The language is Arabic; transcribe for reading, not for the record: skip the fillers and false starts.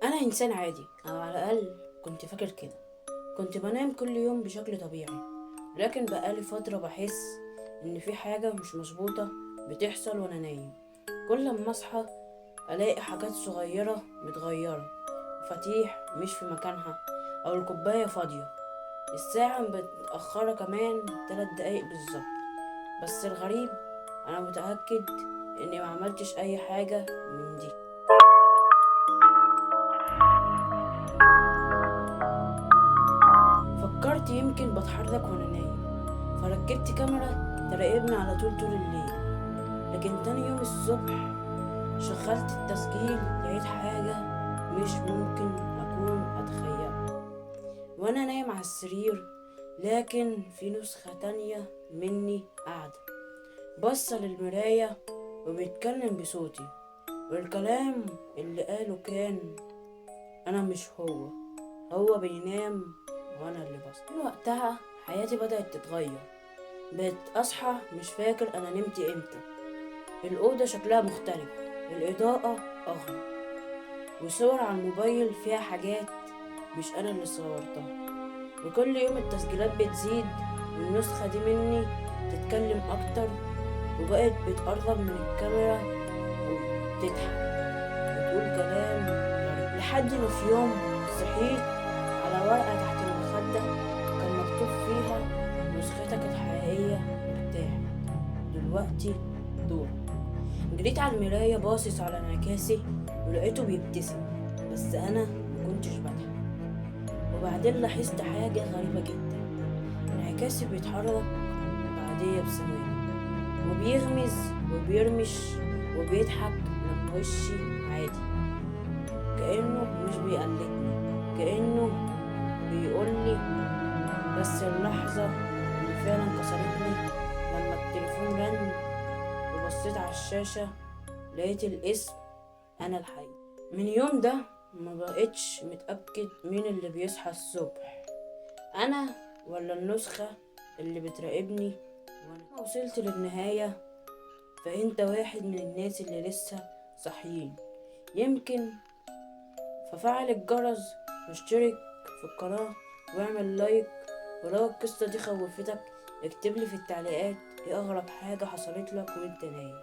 انا انسان عادي، او على الاقل كنت فاكر كده. كنت بنام كل يوم بشكل طبيعي، لكن بقالي فترة بحس ان في حاجة مش مظبوطة بتحصل وانا نايم. كل ما اصحى الاقي حاجات صغيرة متغيرة، مفاتيح مش في مكانها، او الكوباية فاضية، الساعة متأخرة كمان 3 دقايق بالظبط. بس الغريب، انا متأكد اني ما عملتش اي حاجة من دي. فكرت يمكن بتحرك وانا نايم، فركبت كاميرا تراقبني على طول الليل. لكن تاني يوم الصبح شغلت التسجيل، لقيت حاجة مش ممكن أكون أتخيلها. وأنا نايم على السرير، لكن في نسخة تانية مني قاعدة باصة للمراية وبيتكلم بصوتي، والكلام اللي قاله كان: أنا مش هو بينام وأنا اللي بص. من وقتها حياتي بدأت تتغير. بقيت أصحى مش فاكر أنا نمت إمتى. الأوضة شكلها مختلف، الإضاءة أغمق، وصور على الموبايل فيها حاجات مش أنا اللي صورتها. وكل يوم التسجيلات بتزيد، والنسخة دي مني تتكلم أكتر، وبقت بتقرب من الكاميرا وتضحك وتقول كلام غريب. لحد ما في يوم صحيت على ورقة تحت المخدة كان مكتوب فيها: نسختك الحقيقية ارتاحت، دلوقتي دور. جريت على المراية باصص على انعكاسي ولقيته بيبتسم، بس أنا مكنتش بضحك. وبعدين لاحظت حاجة غريبة جدا: انعكاسي بيتحرك بعدية بثواني، وبيغمز وبيرمش وبيضحك لما وشي عادي، كأنه مش بيقلدني، كأنه بيقولي. بس اللحظة اللي فعلا كسرتني لما التليفون رن وبصيت على الشاشة، لقيت الاسم: أنا الحقيقي. من يوم ده ما بقتش متأكد مين اللي بيصحى الصبح، أنا ولا النسخة اللي بتراقبني. وأنا وصلت للنهاية، فأنت واحد من الناس اللي لسه صاحيين يمكن. ففعل الجرس واشترك في القناة واعمل لايك. ولو القصة دي خوفتك، اكتبلي في التعليقات ايه أغرب حاجة حصلت لك وانت نايم.